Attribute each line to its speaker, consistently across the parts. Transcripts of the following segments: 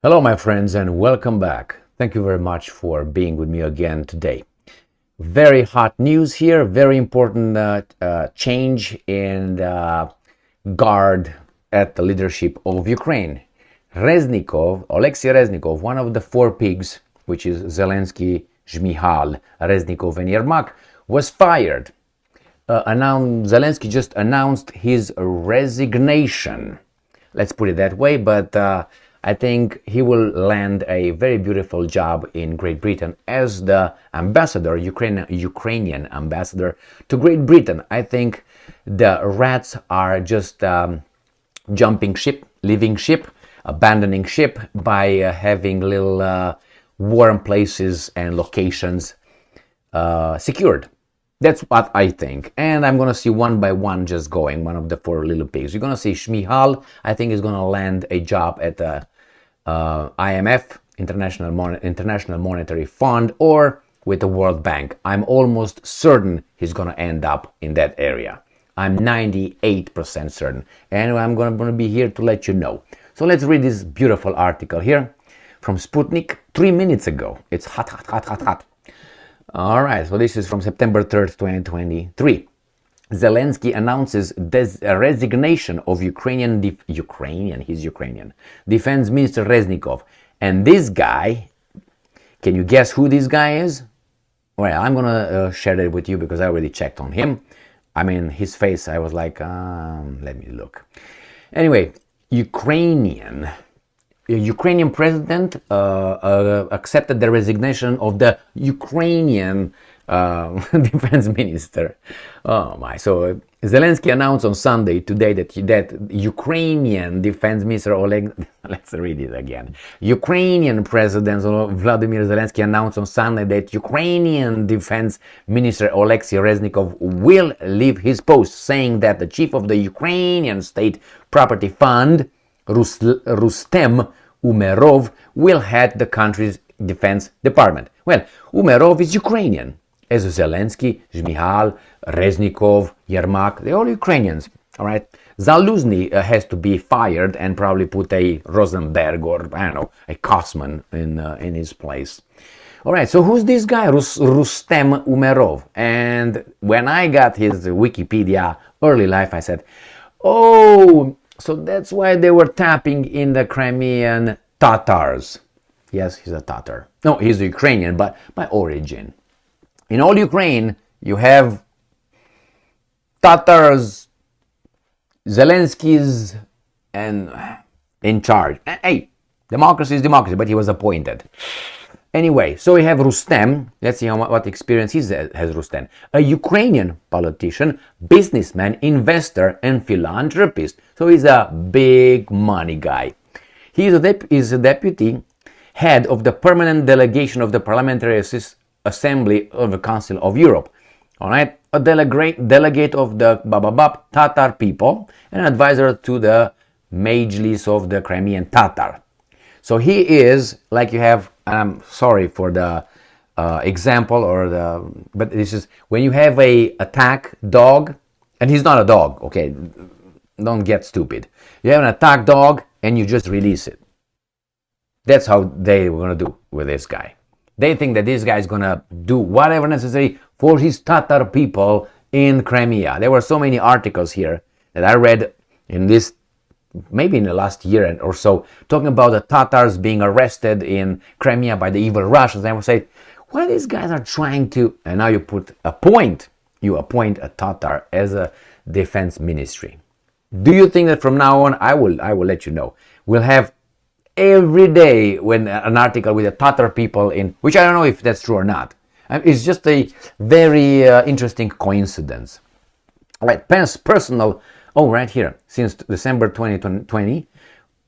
Speaker 1: Hello, my friends, and welcome back. Thank you very much for being with me again today. Very hot news here, very important change in the guard at the leadership of Ukraine. Alexei Reznikov, one of the four pigs, which is Zelensky, Zmihal, Reznikov, and Yermak, was fired. Zelensky just announced his resignation. Let's put it that way, but I think he will land a very beautiful job in Great Britain as the ambassador, Ukrainian ambassador to Great Britain. I think the rats are just jumping ship, leaving ship, abandoning ship by having little warm places and locations secured. That's what I think. And I'm going to see one by one just going, one of the four little pigs. You're going to see Shmihal, I think, is going to land a job at the IMF, International Monetary Fund, or with the World Bank. I'm almost certain he's going to end up in that area. I'm 98% certain. And I'm going to be here to let you know. So let's read this beautiful article here from Sputnik 3 minutes ago. It's hot, hot, hot, hot, hot. All right, so this is from September 3rd, 2023. Zelensky announces resignation of Ukrainian Defense Minister Reznikov. And this guy, can you guess who this guy is? Well, I'm going to share it with you because I already checked on him. I mean, his face, I was like, let me look. Anyway, Ukrainian president accepted the resignation of the Ukrainian defense minister. Oh my! So Zelensky announced on Sunday today that Ukrainian defense minister let's read it again. Ukrainian President Vladimir Zelensky announced on Sunday that Ukrainian defense minister Alexei Reznikov will leave his post, saying that the chief of the Ukrainian State Property Fund, Rustem Umerov, will head the country's defense department. Well, Umerov is Ukrainian, as Zelensky, Zmihal, Reznikov, Yermak, they're all Ukrainians, all right? Zaluzny has to be fired and probably put a Rosenberg or, I don't know, a Kosman in his place. All right, so who's this guy, Rustem Umerov? And when I got his Wikipedia early life, I said, oh, so that's why they were tapping in the Crimean Tatars. Yes, he's a Tatar. No, he's Ukrainian, but by origin. In all Ukraine, you have Tatars, Zelenskys, and in charge. Hey, democracy is democracy, but he was appointed. Anyway, so we have Rustem. Let's see what experience he has, Rustem. A Ukrainian politician, businessman, investor, and philanthropist. So he's a big money guy. He is a deputy head of the permanent delegation of the Parliamentary Assembly of the Council of Europe. All right, a delegate of the Tatar people, and an advisor to the Majlis of the Crimean Tatar. So he is like you have. I'm sorry for the example but this is when you have a attack dog, and he's not a dog. Okay, don't get stupid. You have an attack dog and you just release it. That's how they were gonna do with this guy. They think that this guy is going to do whatever necessary for his Tatar people in Crimea. There were so many articles here that I read in this, maybe in the last year or so, talking about the Tatars being arrested in Crimea by the evil Russians. And I would say, why these guys are trying to, and now you appoint a Tatar as a defense ministry. Do you think that from now on, I will let you know, we'll have every day when an article with the Tatar people in, which I don't know if that's true or not. It's just a very interesting coincidence. All right, personal. Oh, right here. Since December 2020,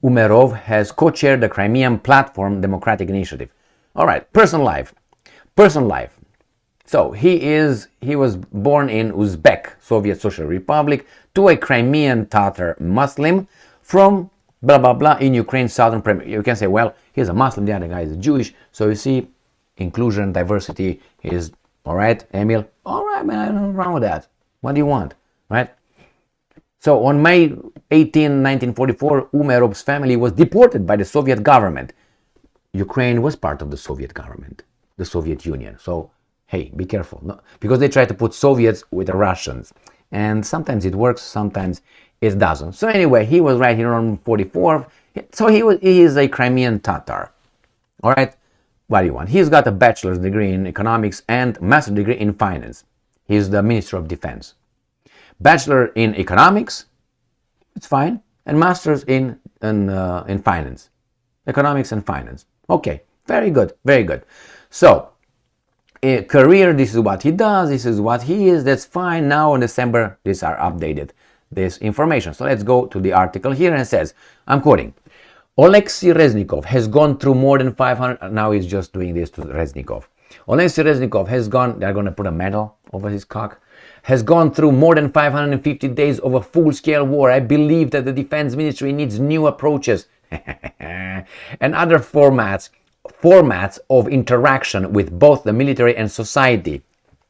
Speaker 1: Umerov has co-chaired the Crimean Platform Democratic Initiative. All right, personal life. So he was born in Uzbek, Soviet Social Republic, to a Crimean Tatar Muslim from blah blah blah in Ukraine, southern Crimea. You can say, well, he's a Muslim, the other guy is Jewish. So you see, inclusion, diversity is all right, Emil. All right, man, I don't know wrong with that. What do you want, right? So on May 18, 1944, Umerov's family was deported by the Soviet government. Ukraine was part of the Soviet government, the Soviet Union. So, hey, be careful. No, because they try to put Soviets with the Russians. And sometimes it works, sometimes it doesn't. So anyway, he was right here on 44. So he is a Crimean Tatar. All right. What do you want? He's got a bachelor's degree in economics and master's degree in finance. He's the Minister of Defense. Bachelor in economics, it's fine, and master's in finance, economics and finance. Okay, very good, very good. So, career, this is what he does, this is what he is, that's fine. Now in December, these are updated, this information. So let's go to the article here, and it says, I'm quoting, Alexei Reznikov has gone through more than 500, now he's just doing this to Reznikov. Alexei Reznikov has gone, they're going to put a medal over his cock, has gone through more than 550 days of a full-scale war. I believe that the defense ministry needs new approaches and other formats of interaction with both the military and society.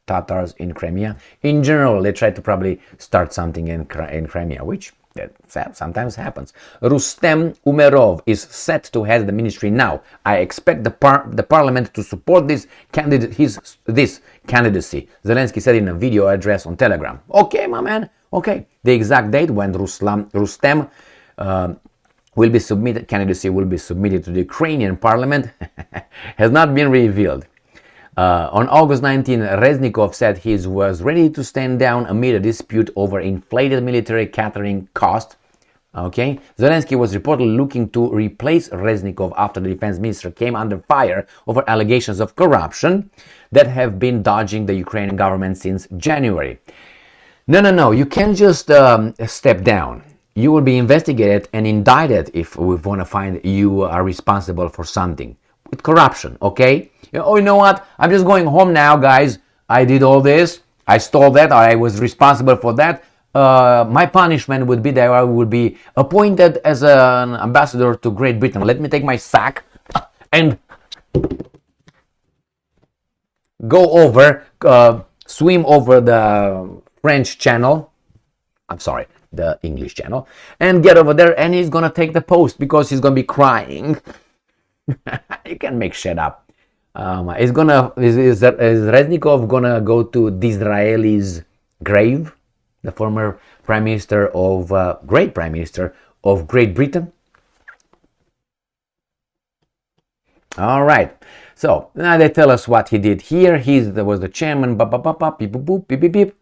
Speaker 1: Tatars in Crimea. In general, they try to probably start something in Crimea, which that sometimes happens. Rustem Umerov is set to head the ministry now. I expect the parliament to support this candidacy, Zelensky said in a video address on Telegram. Okay, my man. Okay. The exact date when Rustem will be submitted, candidacy will be submitted to the Ukrainian parliament has not been revealed. On August 19, Reznikov said he was ready to stand down amid a dispute over inflated military catering cost. Okay, Zelensky was reportedly looking to replace Reznikov after the defense minister came under fire over allegations of corruption that have been dogging the Ukrainian government since January. No, you can't just step down. You will be investigated and indicted if we want to find you are responsible for something. With corruption, okay? Oh, you know what? I'm just going home now, guys. I did all this. I stole that. I was responsible for that. My punishment would be that I would be appointed as an ambassador to Great Britain. Let me take my sack and go over, swim over the French channel. I'm sorry, the English channel. And get over there, and he's going to take the post because he's going to be crying. You can make shit up. Is Reznikov gonna go to Disraeli's grave, the former prime minister of great prime minister of Great Britain? All right. So now they tell us what he did here. He was the chairman. Beep, boop, beep, beep, beep.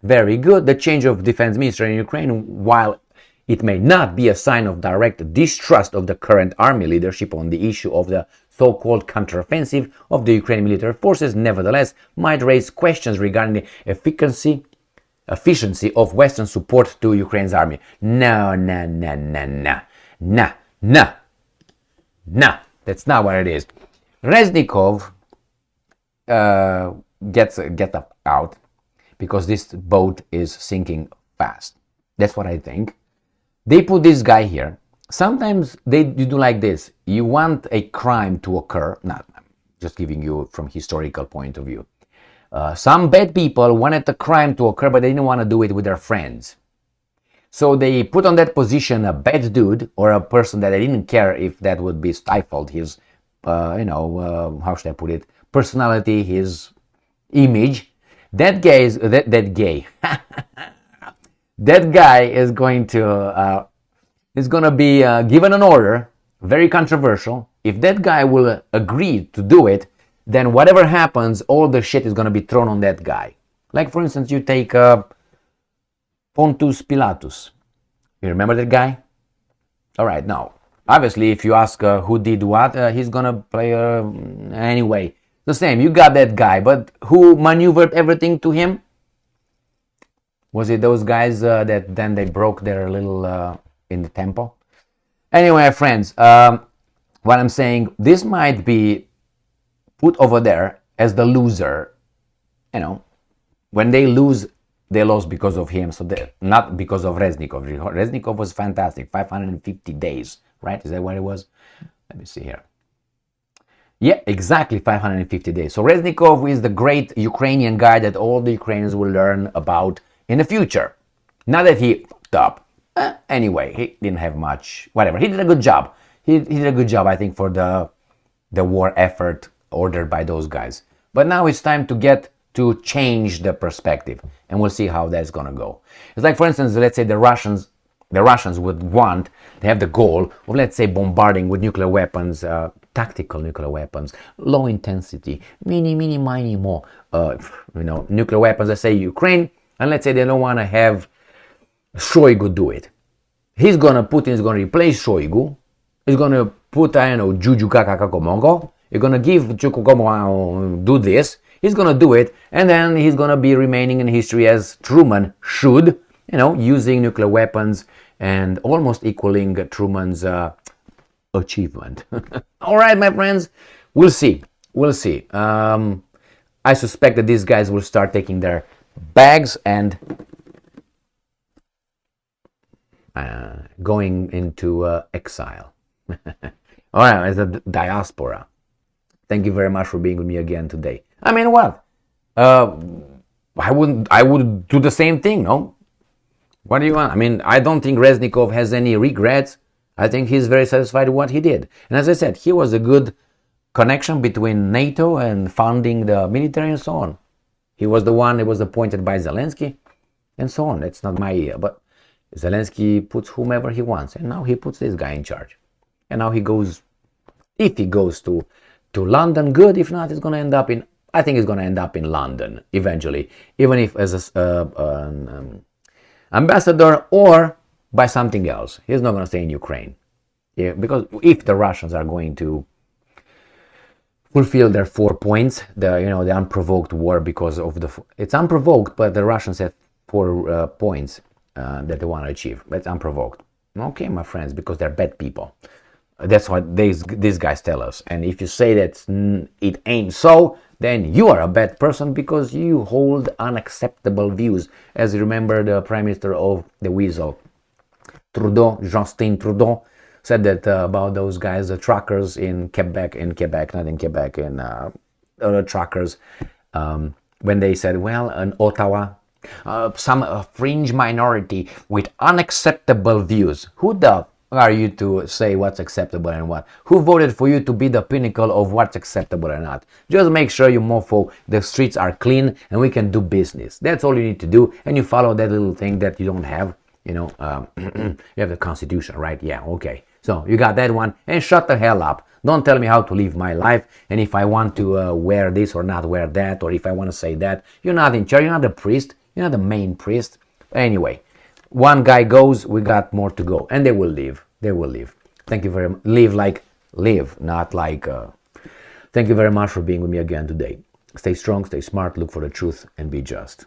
Speaker 1: Very good. The change of defense minister in Ukraine, while it may not be a sign of direct distrust of the current army leadership on the issue of the so-called counteroffensive of the Ukrainian military forces, nevertheless might raise questions regarding the efficiency of Western support to Ukraine's army. No. That's not what it is. Reznikov gets out because this boat is sinking fast. That's what I think. They put this guy here. Sometimes you do like this. You want a crime to occur. Not just giving you from historical point of view. Some bad people wanted a crime to occur, but they didn't want to do it with their friends. So they put on that position a bad dude or a person that they didn't care if that would be stifled his, how should I put it, personality, his image. That guy that guy is going to be given an order, very controversial. If that guy will agree to do it, then whatever happens, all the shit is going to be thrown on that guy. Like, for instance, you take Pontius Pilatus. You remember that guy? All right, now, obviously, if you ask who did what, he's going to play anyway. The same, you got that guy, but who maneuvered everything to him? Was it those guys that then they broke their little in the temple? Anyway, friends, what I'm saying, this might be put over there as the loser. When they lose, they lost because of him, so not because of Reznikov. Reznikov was fantastic, 550 days, right? Is that what it was? Let me see here. Yeah, exactly 550 days. So Reznikov is the great Ukrainian guy that all the Ukrainians will learn about in the future. Not that he fucked up. Anyway, he didn't have much, whatever. He did a good job. He did a good job, I think, for the the war effort ordered by those guys. But now it's time to get to change the perspective, and we'll see how that's gonna go. It's like, for instance, let's say the Russians would want, they have the goal of, let's say, bombarding with nuclear weapons, tactical nuclear weapons, low intensity, mini, more, nuclear weapons, let's say Ukraine, and let's say they don't want to have Shoigu do it. Putin is gonna replace Shoigu, he's gonna put, Juju Kakakomongo, he's gonna give Chukukomo do this, he's gonna do it, and then he's gonna be remaining in history as Truman should, using nuclear weapons and almost equaling Truman's achievement. All right, my friends, we'll see. I suspect that these guys will start taking their bags and going into exile. All right, as a diaspora. Thank you very much for being with me again today. I mean, what? I would do the same thing, no? What do you want? I mean, I don't think Reznikov has any regrets. I think he's very satisfied with what he did. And as I said, he was a good connection between NATO and funding the military and so on. He was the one that was appointed by Zelensky and so on. It's not my ear, but Zelensky puts whomever he wants. And now he puts this guy in charge. And now he goes, if he goes to London, good. If not, it's going to end up in, I think it's going to end up in London eventually, even if as an ambassador or by something else. He's not going to stay in Ukraine. Yeah, because if the Russians are going to fulfill their 4 points, the unprovoked war, because of it's unprovoked, but the Russians have 4 points that they want to achieve. But it's unprovoked. Okay, my friends, because they're bad people. That's what these guys tell us. And if you say that it ain't so, then you are a bad person because you hold unacceptable views. As you remember, the Prime Minister of the Weasel, Justin Trudeau, said that about those guys, the truckers in Quebec, truckers, when they said, well, in Ottawa, some fringe minority with unacceptable views. Who the are you to say what's acceptable and what? Who voted for you to be the pinnacle of what's acceptable or not? Just make sure, you mofo, the streets are clean and we can do business. That's all you need to do, and you follow that little thing that you don't have. You have the Constitution, right? Yeah, okay. So you got that one, and shut the hell up. Don't tell me how to live my life, and if I want to wear this or not wear that, or if I want to say that. You're not in charge. You're not the priest. You're not the main priest. Anyway, one guy goes, we got more to go, and they will leave. They will leave. Thank you very much. Live, not like. Thank you very much for being with me again today. Stay strong, stay smart, look for the truth, and be just.